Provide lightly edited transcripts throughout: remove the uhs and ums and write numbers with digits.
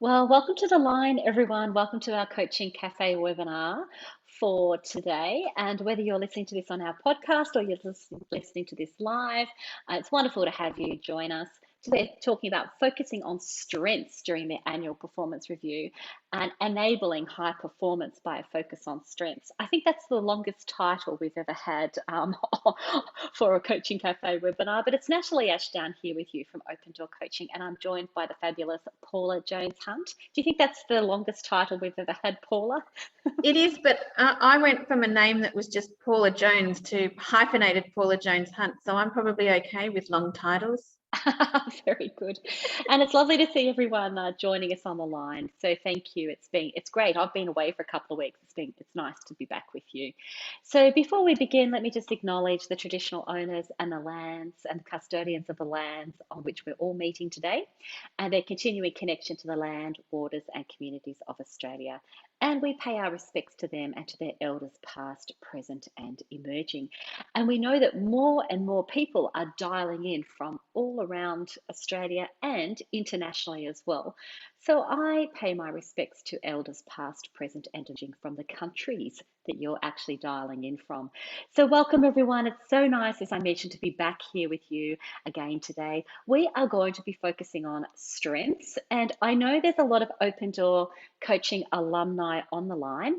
Well, welcome to the line, everyone. Welcome to our Coaching Cafe webinar for today. And whether you're listening to this on our podcast or you're listening to this live, it's wonderful to have you join us. Today, talking about focusing on strengths during the annual performance review and enabling high performance by a focus on strengths. I think that's the longest title we've ever had for a Coaching Cafe webinar, but it's Natalie Ashdown here with you from Open Door Coaching, and I'm joined by the fabulous Paula Jones-Hunt. Do you think that's the longest title we've ever had, Paula? It is, but I went from a name that was just Paula Jones to hyphenated Paula Jones Hunt, so I'm probably okay with long titles. Very good. And it's lovely to see everyone joining us on the line. So thank you. It's great. I've been away for a couple of weeks. It's nice to be back with you. So before we begin, let me just acknowledge the traditional owners and the lands and the custodians of the lands on which we're all meeting today, and their continuing connection to the land, waters, and communities of Australia. And we pay our respects to them and to their elders past, present, and emerging. And we know that more and more people are dialing in from all around Australia and internationally as well. So I pay my respects to elders past, present, and emerging from the countries that you're actually dialing in from. So welcome everyone. It's so nice, as I mentioned, to be back here with you again today. We are going to be focusing on strengths, and I know there's a lot of Open Door Coaching alumni on the line.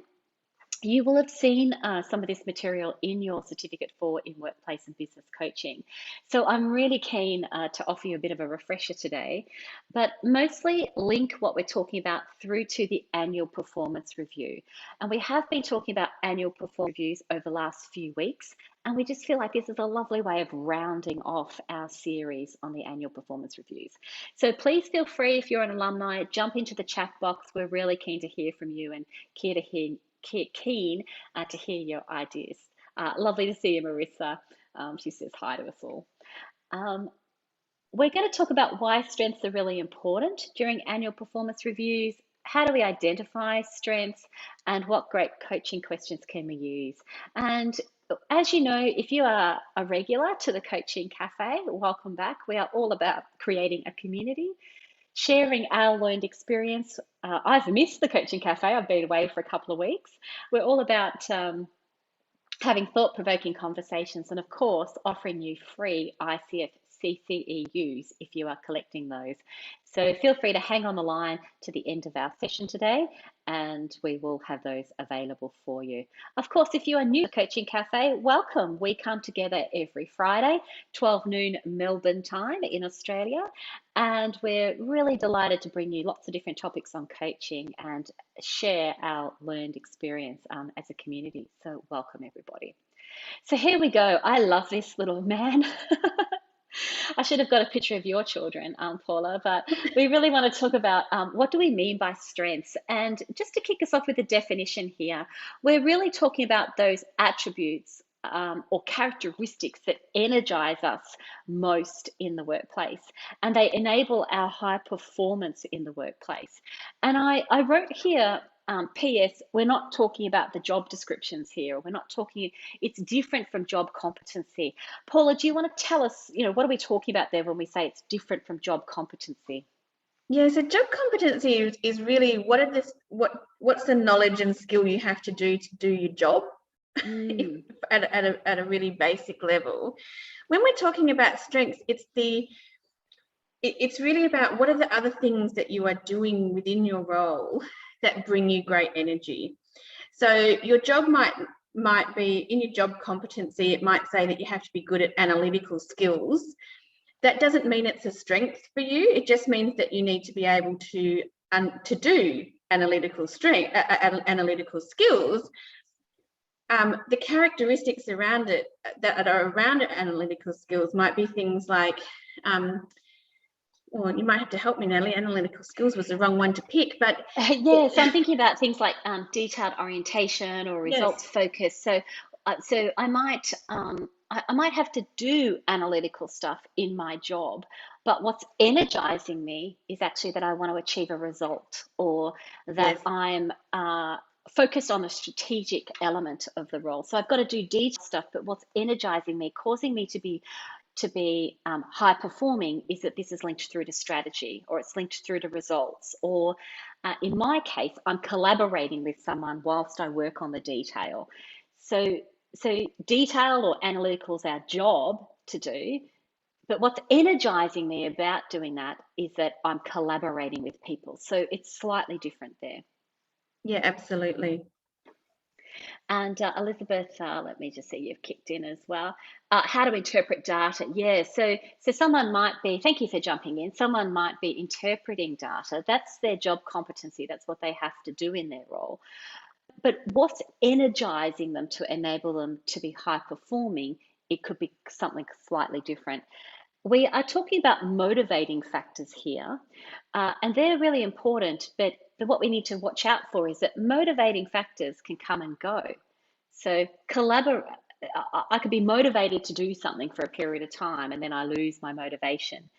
You will have seen some of this material in your certificate in workplace and business coaching. So I'm really keen to offer you a bit of a refresher today, but mostly link what we're talking about through to the annual performance review. And we have been talking about annual performance reviews over the last few weeks, and we just feel like this is a lovely way of rounding off our series on the annual performance reviews. So please feel free, if you're an alumni, jump into the chat box. We're really keen to hear from you and keen to hear your ideas. Lovely to see you, Marissa. She says hi to us all. We're going to talk about why strengths are really important during annual performance reviews. How do we identify strengths, and what great coaching questions can we use? And as you know, if you are a regular to the Coaching Cafe, welcome back. We are all about creating a community, sharing our learned experience. I've missed the Coaching Cafe. I've been away for a couple of weeks. We're all about having thought-provoking conversations and, of course, offering you free ICF CCEUs if you are collecting those. So feel free to hang on the line to the end of our session today, and we will have those available for you. Of course, if you are new to the Coaching Cafe, welcome. We come together every Friday, 12 noon Melbourne time in Australia, and we're really delighted to bring you lots of different topics on coaching and share our learned experience as a community. So welcome, everybody. So here we go. I love this little man. I should have got a picture of your children, Paula, but we really want to talk about what do we mean by strengths? And just to kick us off with a definition here, we're really talking about those attributes or characteristics that energize us most in the workplace, and they enable our high performance in the workplace. And I wrote here, PS, we're not talking about the job descriptions here. We're not talking, it's different from job competency. Paula, do you want to tell us, what are we talking about there when we say it's different from job competency? Yeah, so job competency is really what's the knowledge and skill you have to do your job at a really basic level. When we're talking about strengths, it's really about what are the other things that you are doing within your role that bring you great energy. So your job might be, in your job competency, it might say that you have to be good at analytical skills. That doesn't mean it's a strength for you. It just means that you need to be able to do analytical skills. The characteristics around it that are around analytical skills might be things like, well, you might have to help me, Natalie. Analytical skills was the wrong one to pick, but yeah, so I'm thinking about things like detailed orientation or results focus. So I might have to do analytical stuff in my job, but what's energizing me is actually that I want to achieve a result, or that I'm focused on a strategic element of the role. So I've got to do detailed stuff, but what's energizing me, causing me to be high performing is that this is linked through to strategy, or it's linked through to results, or in my case, I'm collaborating with someone whilst I work on the detail. So, so detail or analytical is our job to do, but what's energizing me about doing that is that I'm collaborating with people. So it's slightly different there. Yeah, absolutely. And Elizabeth, let me just see, you've kicked in as well. How to interpret data? Yeah, so someone might be, thank you for jumping in, someone might be interpreting data. That's their job competency. That's what they have to do in their role. But what's energizing them to enable them to be high performing? It could be something slightly different. We are talking about motivating factors here, and they're really important. But what we need to watch out for is that motivating factors can come and go. So I could be motivated to do something for a period of time, and then I lose my motivation.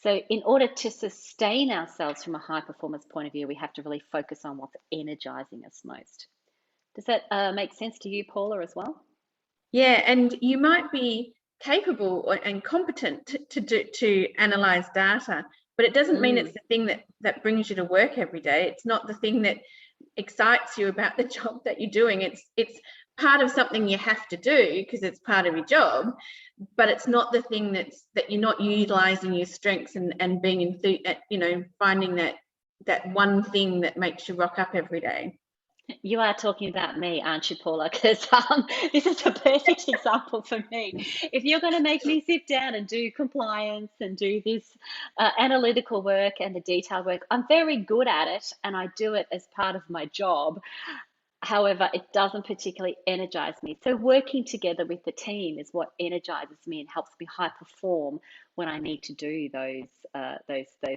So in order to sustain ourselves from a high performance point of view, we have to really focus on what's energizing us most. Does that make sense to you, Paula, as well? Yeah, and you might be capable and competent to analyze data, but it doesn't mean it's the thing that brings you to work every day. It's not the thing that excites you about the job that you're doing. It's part of something you have to do because it's part of your job, but it's not the thing that you're not utilizing your strengths and being finding that one thing that makes you rock up every day. You are talking about me, aren't you, Paula? Because this is a perfect example for me. If you're going to make me sit down and do compliance and do this analytical work and the detailed work, I'm very good at it and I do it as part of my job. However, it doesn't particularly energize me. So working together with the team is what energizes me and helps me high perform when I need to do those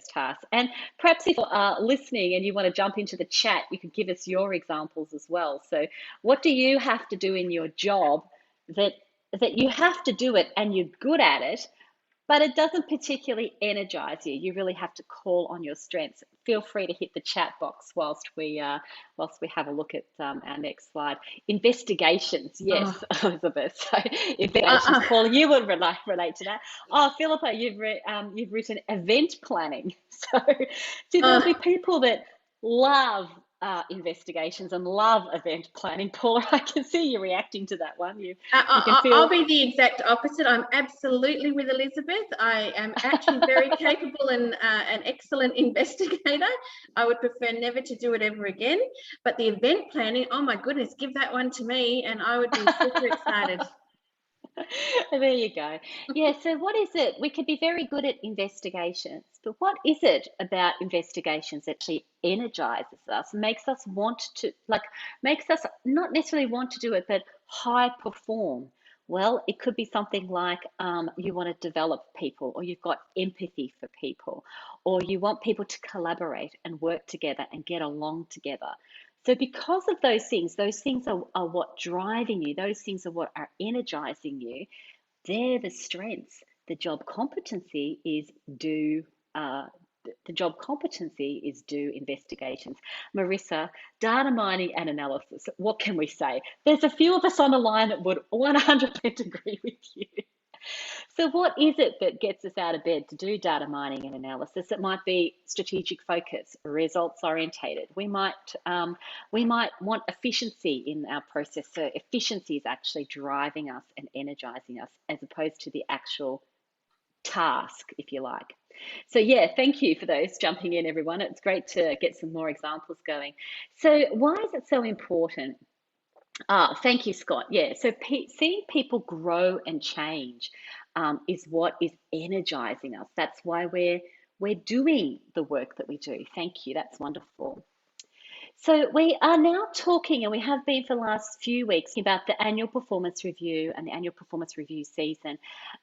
tasks. And perhaps if you're listening and you want to jump into the chat, you could give us your examples as well. So what do you have to do in your job that you have to do it and you're good at it, but it doesn't particularly energize you? You really have to call on your strengths. Feel free to hit the chat box whilst we have a look at our next slide. Investigations, yes, Oh. Elizabeth. So investigations, Paul, you would relate to that. Oh, Philippa, you've written event planning. So see, there'll be people that love investigations and love event planning. Paula, I can see you reacting to that one. You can feel. I'll be the exact opposite. I'm absolutely with Elizabeth. I am actually very capable and an excellent investigator. I would prefer never to do it ever again. But the event planning, oh my goodness, give that one to me and I would be super excited. There you go. Yeah, so what is it? We could be very good at investigations, but what is it about investigations that actually energizes us, makes us want to, makes us not necessarily want to do it, but high perform? Well, it could be something like you want to develop people, or you've got empathy for people, or you want people to collaborate and work together and get along together. So because of those things are what driving you, those things are what are energizing you. They're the strengths. The job competency is do the job competency is do investigations. Marissa, data mining and analysis. What can we say? There's a few of us on the line that would 100% agree with you. So what is it that gets us out of bed to do data mining and analysis? It might be strategic focus, results orientated. We might want efficiency in our process. So efficiency is actually driving us and energizing us as opposed to the actual task, if you like. So yeah, thank you for those jumping in, everyone. It's great to get some more examples going. So why is it so important? Thank you, Scott. Yeah, so seeing people grow and change is what is energizing us. That's why we're doing the work that we do. Thank you. That's wonderful. So we are now talking, and we have been for the last few weeks, about the annual performance review and the annual performance review season.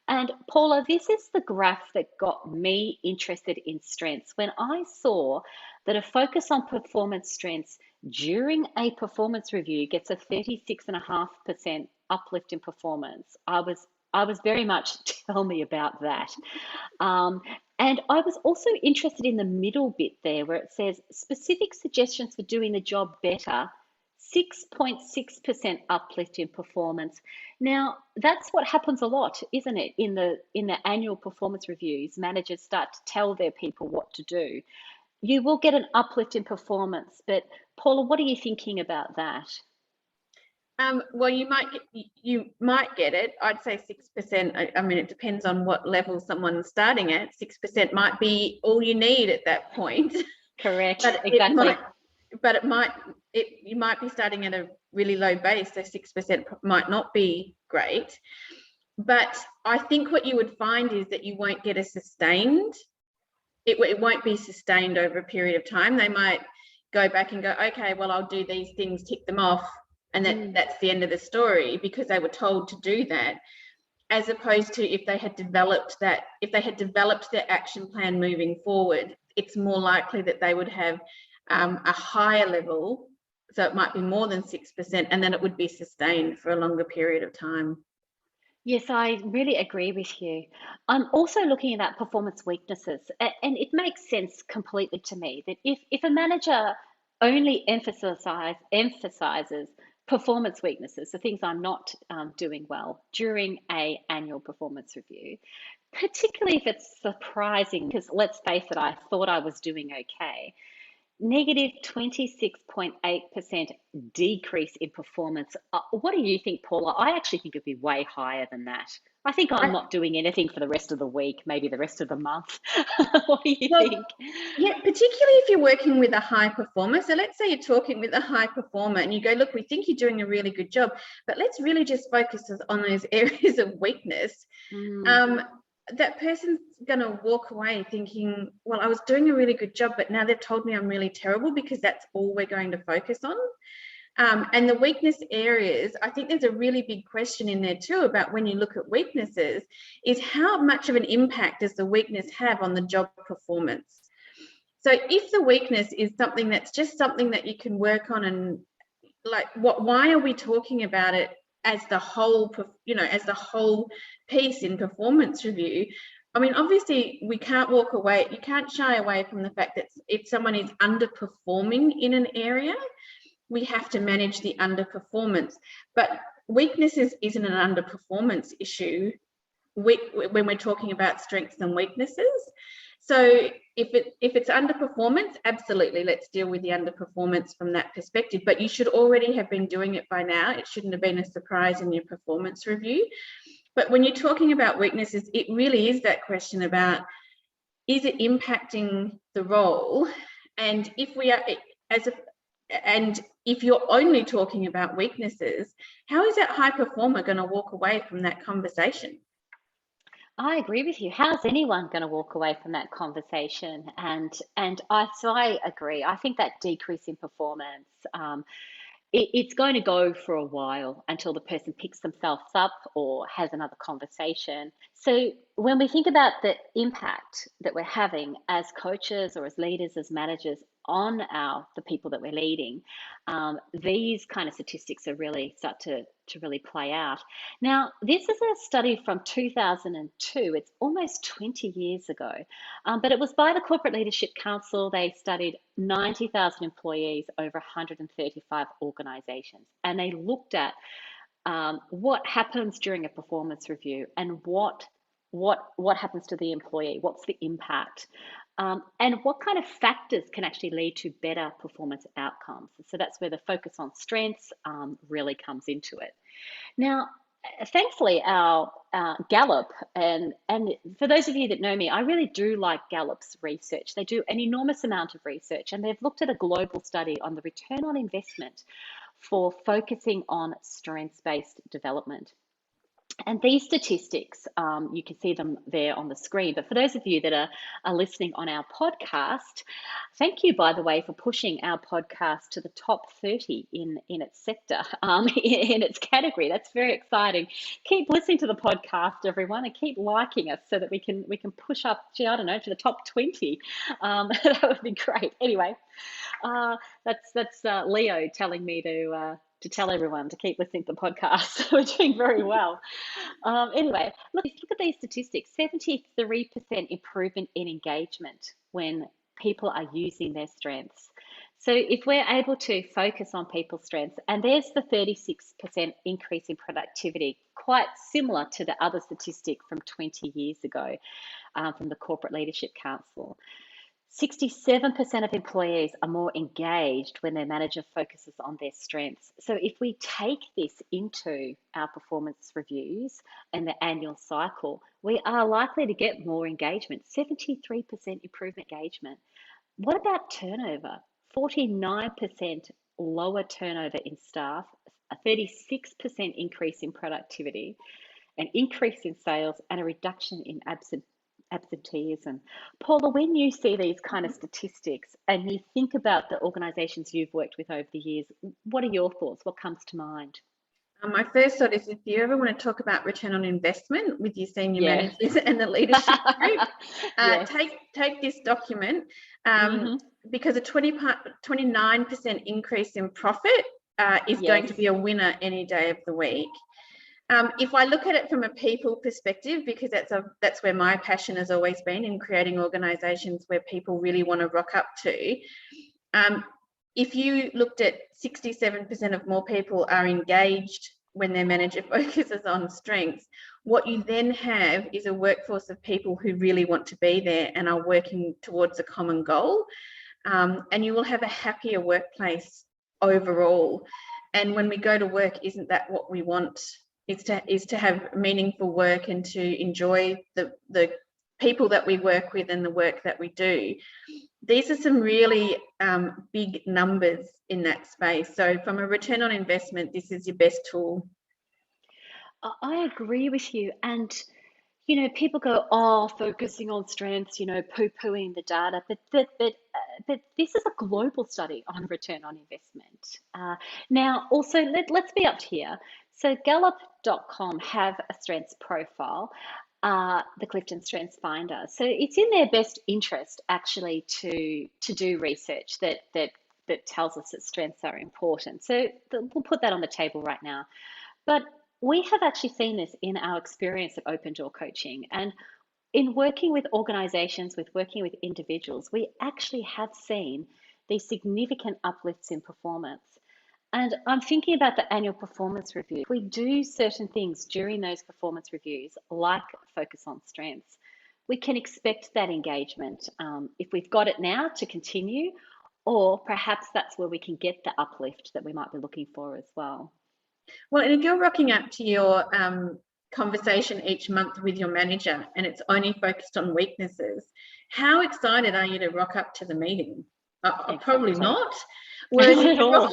And Paula, this is the graph that got me interested in strengths. When I saw that a focus on performance strengths during a performance review gets a 36.5% uplift in performance, I was very much tell me about that. And I was also interested in the middle bit there where it says specific suggestions for doing the job better 6.6% uplift in performance. Now, that's what happens a lot, isn't it? In the annual performance reviews, managers start to tell their people what to do. You will get an uplift in performance, but Paula, what are you thinking about that? Well, you might get it. I'd say 6%. I mean, it depends on what level someone's starting at. 6% might be all you need at that point. Correct, but exactly. you might be starting at a really low base, so 6% might not be great. But I think what you would find is that you won't get a sustained. It won't be sustained over a period of time. They might go back and go, okay, well, I'll do these things, tick them off, and that's the end of the story, because they were told to do that. As opposed to if they had developed their action plan moving forward, it's more likely that they would have a higher level. So it might be more than 6%, and then it would be sustained for a longer period of time. Yes, I really agree with you. I'm also looking at performance weaknesses, and it makes sense completely to me that if a manager only emphasizes performance weaknesses, the things I'm not doing well during a annual performance review, particularly if it's surprising, because let's face it, I thought I was doing okay. Negative 26.8% decrease in performance. What do you think, Paula? I actually think it'd be way higher than that. I think I'm not doing anything for the rest of the week, maybe the rest of the month. What do you think? Yeah, particularly if you're working with a high performer. So let's say you're talking with a high performer and you go, look, we think you're doing a really good job, but let's really just focus on those areas of weakness. That person's going to walk away thinking, well, I was doing a really good job, but now they've told me I'm really terrible, because that's all we're going to focus on. And the weakness areas, I think there's a really big question in there too about when you look at weaknesses, is how much of an impact does the weakness have on the job performance? So if the weakness is something that's just something that you can work on, and why are we talking about it as the whole, as the whole piece in performance review? I mean, obviously you can't shy away from the fact that if someone is underperforming in an area, we have to manage the underperformance. But weaknesses isn't an underperformance issue when we're talking about strengths and weaknesses. So if it's underperformance, absolutely, let's deal with the underperformance from that perspective. But you should already have been doing it by now. It shouldn't have been a surprise in your performance review. But when you're talking about weaknesses, it really is that question about, is it impacting the role? And if you're only talking about weaknesses, how is that high performer going to walk away from that conversation? I agree with you. How's anyone going to walk away from that conversation? So I agree. I think that decrease in performance, it's going to go for a while until the person picks themselves up or has another conversation. So when we think about the impact that we're having as coaches or as leaders, as managers on the people that we're leading, these kind of statistics are really start to really play out. Now, this is a study from 2002. It's almost 20 years ago, but it was by the Corporate Leadership Council. They studied 90,000 employees over 135 organizations, and they looked at what happens during a performance review and what happens to the employee, what's the impact, and what kind of factors can actually lead to better performance outcomes. So that's where the focus on strengths really comes into it. Now, thankfully, our Gallup, and for those of you that know me, I really do like Gallup's research. They do an enormous amount of research, and they've looked at a global study on the return on investment for focusing on strengths-based development. And these statistics, you can see them there on the screen. But for those of you that are listening on our podcast, thank you, by the way, for pushing our podcast to the top 30 in its sector, in its category. That's very exciting. Keep listening to the podcast, everyone, and keep liking us so that we can push up, I don't know, to the top 20. That would be great. Anyway, that's Leo telling me to tell everyone to keep listening to the podcast. We're doing very well. Anyway, look at these statistics. 73% improvement in engagement when people are using their strengths. So if we're able to focus on people's strengths, and there's the 36% increase in productivity, quite similar to the other statistic from 20 years ago from the Corporate Leadership Council. 67% of employees are more engaged when their manager focuses on their strengths. So if we take this into our performance reviews and the annual cycle, we are likely to get more engagement, 73% improved engagement. What about turnover? 49% lower turnover in staff, a 36% increase in productivity, an increase in sales, and a reduction in absenteeism. Paula, when you see these kind of statistics and you think about the organisations you've worked with over the years, what are your thoughts? What comes to mind? My first thought is, if you ever want to talk about return on investment with your senior managers and the leadership group, Yes. take this document, because a 29% increase in profit is going to be a winner any day of the week. If I look at it from a people perspective, because that's where my passion has always been, in creating organisations where people really want to rock up to. If you looked at 67% of more people are engaged when their manager focuses on strengths, what you then have is a workforce of people who really want to be there and are working towards a common goal. And you will have a happier workplace overall. And when we go to work, isn't that what we want? Is to have meaningful work and to enjoy the people that we work with and the work that we do. These are some really big numbers in that space. So from a return on investment, this is your best tool. I agree with you. And, you know, people go, oh, focusing on strengths, you know, poo-pooing the data. But this is a global study on return on investment. Now, also, let's be up here. So Gallup.com have a strengths profile, the Clifton Strengths Finder. So it's in their best interest, actually, to do research that tells us that strengths are important. So we'll put that on the table right now. But we have actually seen this in our experience at Open Door Coaching. And in working with organizations, working with individuals, we actually have seen these significant uplifts in performance. And I'm thinking about the annual performance review. If we do certain things during those performance reviews, like focus on strengths, we can expect that engagement. If we've got it now, to continue, or perhaps that's where we can get the uplift that we might be looking for as well. Well, and if you're rocking up to your conversation each month with your manager and it's only focused on weaknesses, how excited are you to rock up to the meeting? Probably not. Whereas at all.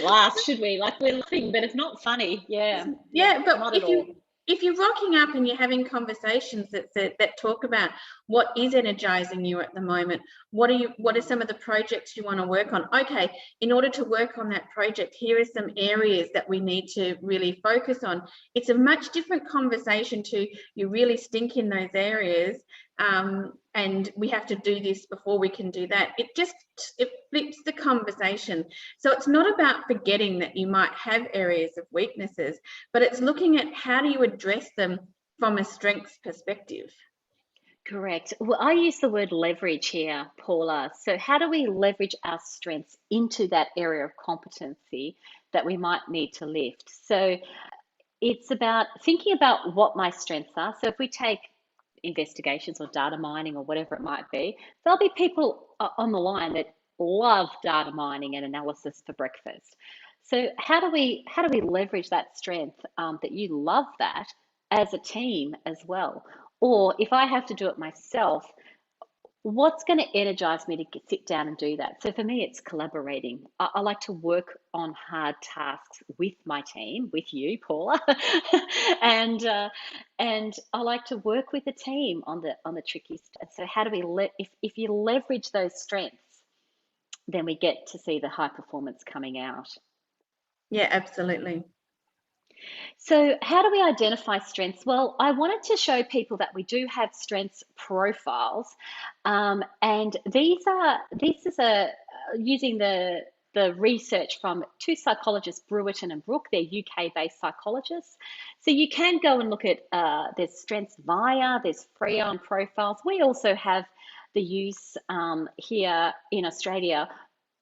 Laugh, should we? Like, we're laughing, but it's not funny. Yeah, but not at all. If you're rocking up and you're having conversations that talk about what is energizing you at the moment, what are some of the projects you want to work on? Okay, in order to work on that project, here are some areas that we need to really focus on. It's a much different conversation to, you really stink in those areas, and we have to do this before we can do that. It flips the conversation. So it's not about forgetting that you might have areas of weaknesses, but it's looking at how do you address them from a strengths perspective. Correct. Well, I use the word leverage here, Paula. So how do we leverage our strengths into that area of competency that we might need to lift? So it's about thinking about what my strengths are. So if we take investigations or data mining or whatever it might be, there'll be people on the line that love data mining and analysis for breakfast. So how do we leverage that strength, that you love that, as a team as well? Or if I have to do it myself, what's going to energize me to sit down and do that? So for me, it's collaborating. I like to work on hard tasks with my team, with you, Paula, and I like to work with the team on the tricky stuff. So how do we if you leverage those strengths, then we get to see the high performance coming out. Yeah, absolutely. So how do we identify strengths? Well, I wanted to show people that we do have strengths profiles, and this is using the research from two psychologists, Brewerton and Brooke. They're UK-based psychologists. So you can go and look at there's Strengths Via, there's Freon profiles. We also have the use here in Australia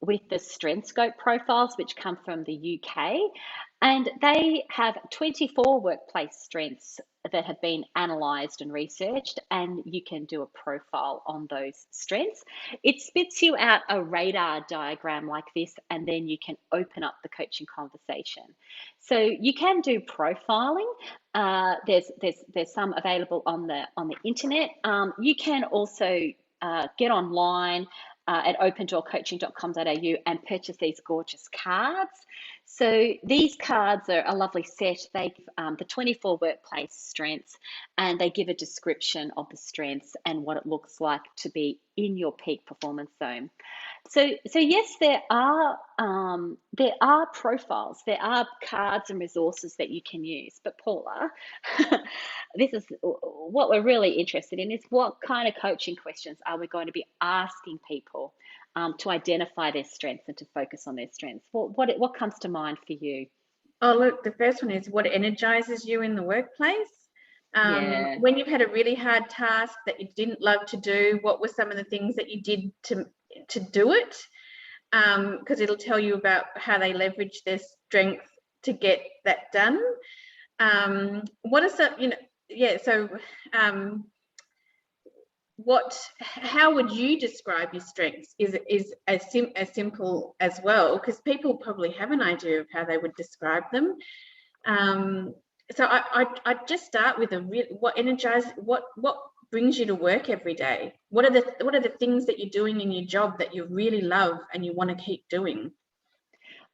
with the strength scope profiles, which come from the UK. And they have 24 workplace strengths that have been analysed and researched, and you can do a profile on those strengths. It spits you out a radar diagram like this, and then you can open up the coaching conversation. So you can do profiling. There's some available on the internet. You can also get online at opendoorcoaching.com.au and purchase these gorgeous cards. So these cards are a lovely set. They've the 24 workplace strengths, and they give a description of the strengths and what it looks like to be in your peak performance zone. So yes, there are profiles, there are cards and resources that you can use. But Paula, this is what we're really interested in: is what kind of coaching questions are we going to be asking people to identify their strengths and to focus on their strengths? What comes to mind for you? Oh, look, the first one is what energizes you in the workplace. Yeah. When you've had a really hard task that you didn't love to do, what were some of the things that you did to do it? Because it'll tell you about how they leverage their strength to get that done. What are some, so how would you describe your strengths is as simple as well, because people probably have an idea of how they would describe them. So I'd just start with what brings you to work every day. What are the things that you're doing in your job that you really love and you want to keep doing?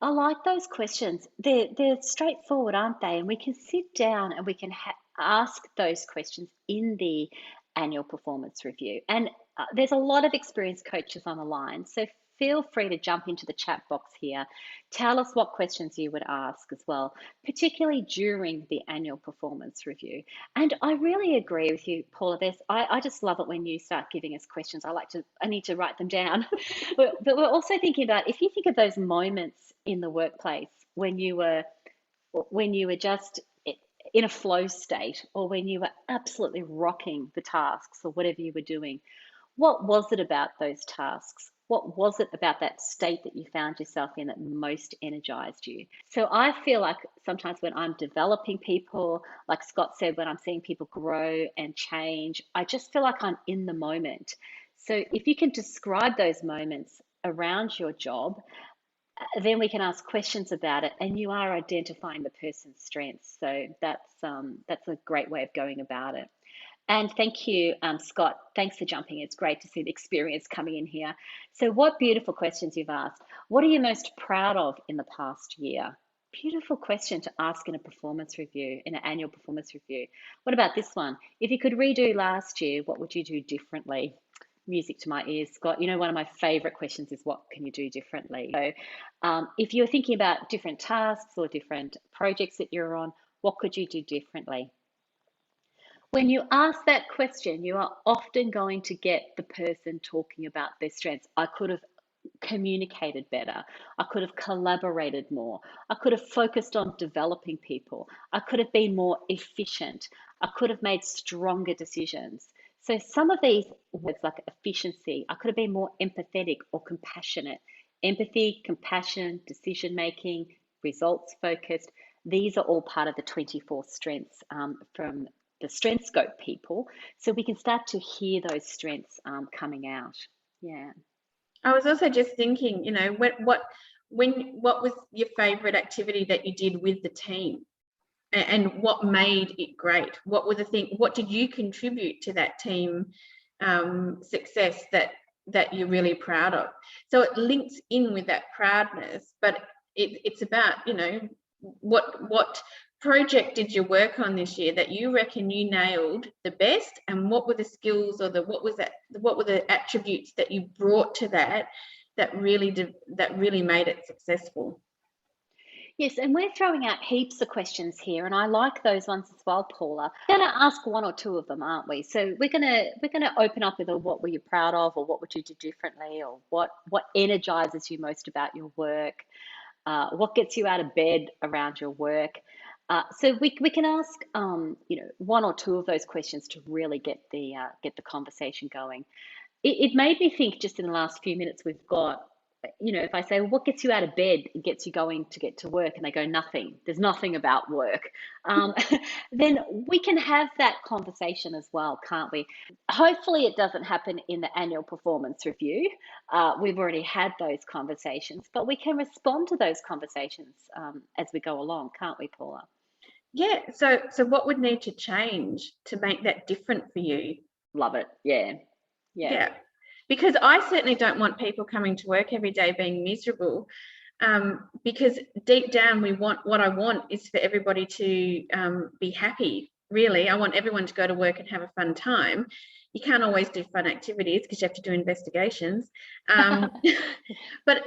I like those questions. They're straightforward, aren't they? And we can sit down and we can ask those questions in the annual performance review. And there's a lot of experienced coaches on the line, so feel free to jump into the chat box here. Tell us what questions you would ask as well, particularly during the annual performance review. And I really agree with you, Paula. I just love it when you start giving us questions. I need to write them down. But we're also thinking about, if you think of those moments in the workplace when you were just in a flow state, or when you were absolutely rocking the tasks or whatever you were doing, what was it about those tasks? What was it about that state that you found yourself in that most energized you? So I feel like sometimes when I'm developing people, like Scott said, when I'm seeing people grow and change, I just feel like I'm in the moment. So if you can describe those moments around your job, then we can ask questions about it, and you are identifying the person's strengths. So that's a great way of going about it. And thank you, Scott. Thanks for jumping in. It's great to see the experience coming in here. So what beautiful questions you've asked. What are you most proud of in the past year? Beautiful question to ask in a performance review, in an annual performance review. What about this one? If you could redo last year, what would you do differently? Music to my ears, Scott. You know, one of my favorite questions is, what can you do differently? So if you're thinking about different tasks or different projects that you're on, what could you do differently? When you ask that question, you are often going to get the person talking about their strengths. I could have communicated better. I could have collaborated more. I could have focused on developing people. I could have been more efficient. I could have made stronger decisions. So some of these words, like efficiency, I could have been more empathetic or compassionate. Empathy, compassion, decision making, results focused. These are all part of the 24 strengths from the strength scope people. So we can start to hear those strengths coming out. Yeah. I was also just thinking, what was your favorite activity that you did with the team, and what made it great? What did you contribute to that team success that you're really proud of? So it links in with that proudness, but it's about, what project did you work on this year that you reckon you nailed the best, and what were the skills, or what were the attributes that you brought to that really made it successful? Yes, and we're throwing out heaps of questions here, and I like those ones as well, Paula. We're going to ask one or two of them, aren't we? So we're gonna open up with a, what were you proud of, or what would you do differently, or what energizes you most about your work, what gets you out of bed around your work. So we can ask one or two of those questions to really get the conversation going. it made me think just in the last few minutes we've got, if I say, well, what gets you out of bed and gets you going to get to work? And they go, nothing. There's nothing about work. Um, then we can have that conversation as well, can't we? Hopefully, it doesn't happen in the annual performance review. We've already had those conversations, but we can respond to those conversations as we go along, can't we, Paula? Yeah. So what would need to change to make that different for you? Love it. Yeah. Yeah. Yeah. Because I certainly don't want people coming to work every day being miserable. Because deep down, what I want is for everybody to be happy. Really, I want everyone to go to work and have a fun time. You can't always do fun activities because you have to do investigations. Um, but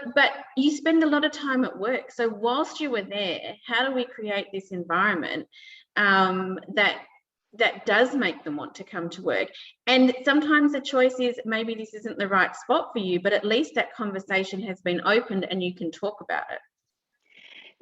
you spend a lot of time at work. So whilst you were there, how do we create this environment that does make them want to come to work? And sometimes the choice is maybe this isn't the right spot for you, but at least that conversation has been opened and you can talk about it.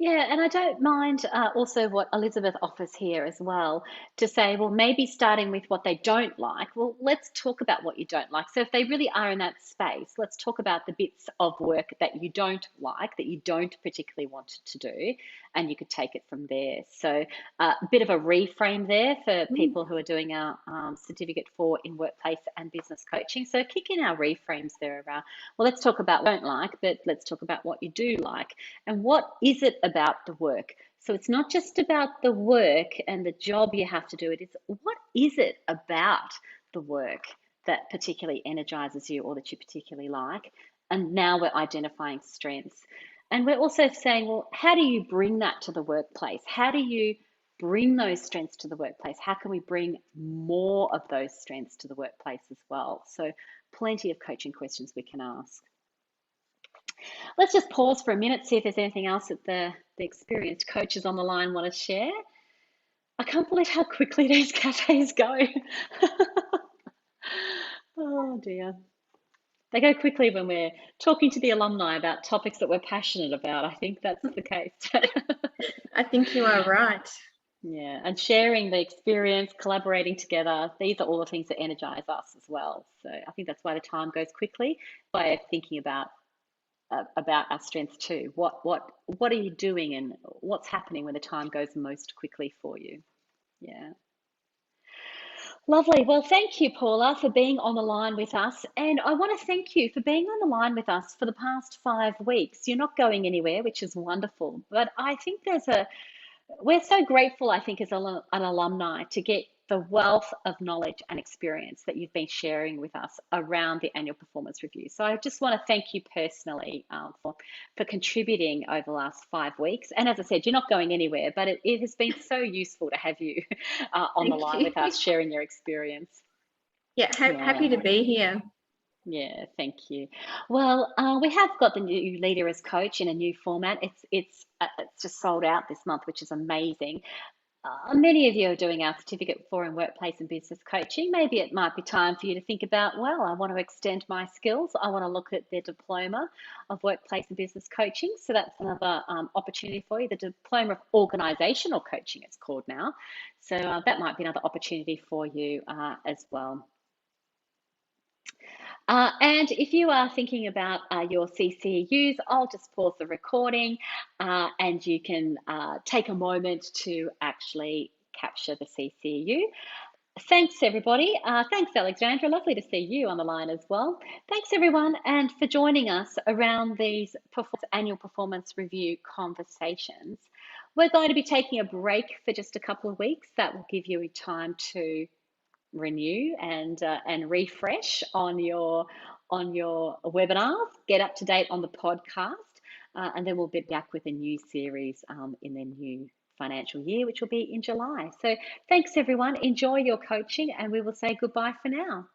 Yeah, and I don't mind also what Elizabeth offers here as well to say, well, maybe starting with what they don't like. Well, let's talk about what you don't like. So if they really are in that space, let's talk about the bits of work that you don't like, that you don't particularly want to do, and you could take it from there. So a bit of a reframe there for Mm. people who are doing our certificate for in workplace and business coaching. So kick in our reframes there around, well, let's talk about what you don't like, but let's talk about what you do like. And what is it about the work? So it's not just about the work and the job you have to do, it is what is it about the work that particularly energizes you or that you particularly like? And now we're identifying strengths. And we're also saying, well, how do you bring that to the workplace? How do you bring those strengths to the workplace? How can we bring more of those strengths to the workplace as well? So, plenty of coaching questions we can ask. Let's just pause for a minute, see if there's anything else that the experienced coaches on the line want to share. I can't believe how quickly these cafes go. Oh dear. They go quickly when we're talking to the alumni about topics that we're passionate about. I think that's the case. I think you are right. Yeah, and sharing the experience, collaborating together, these are all the things that energize us as well. So I think that's why the time goes quickly, by thinking about our strengths too. What are you doing and what's happening when the time goes most quickly for you? Yeah. Lovely. Well, thank you, Paula, for being on the line with us. And I want to thank you for being on the line with us for the past 5 weeks. You're not going anywhere, which is wonderful. But I think we're so grateful, I think, as an alumni to get the wealth of knowledge and experience that you've been sharing with us around the annual performance review. So I just want to thank you personally for contributing over the last 5 weeks. And as I said, you're not going anywhere, but it has been so useful to have you on the Thank line you. with us, sharing your experience. Yeah, Yeah. happy to be here. Yeah, thank you. Well, we have got the new leader as coach in a new format. It's just sold out this month, which is amazing. Many of you are doing our certificate for in workplace and business coaching. Maybe it might be time for you to think about, well, I want to extend my skills. I want to look at the diploma of workplace and business coaching. So that's another opportunity for you. The diploma of organizational coaching, it's called now. So that might be another opportunity for you as well. And if you are thinking about your CCUs, I'll just pause the recording and you can take a moment to actually capture the CCU. Thanks, everybody. Thanks, Alexandra. Lovely to see you on the line as well. Thanks, everyone, and for joining us around these annual performance review conversations. We're going to be taking a break for just a couple of weeks. That will give you time to renew and refresh on your webinars, get up to date on the podcast, and then we'll be back with a new series in the new financial year, which will be in July. So thanks everyone. Enjoy your coaching, and we will say goodbye for now.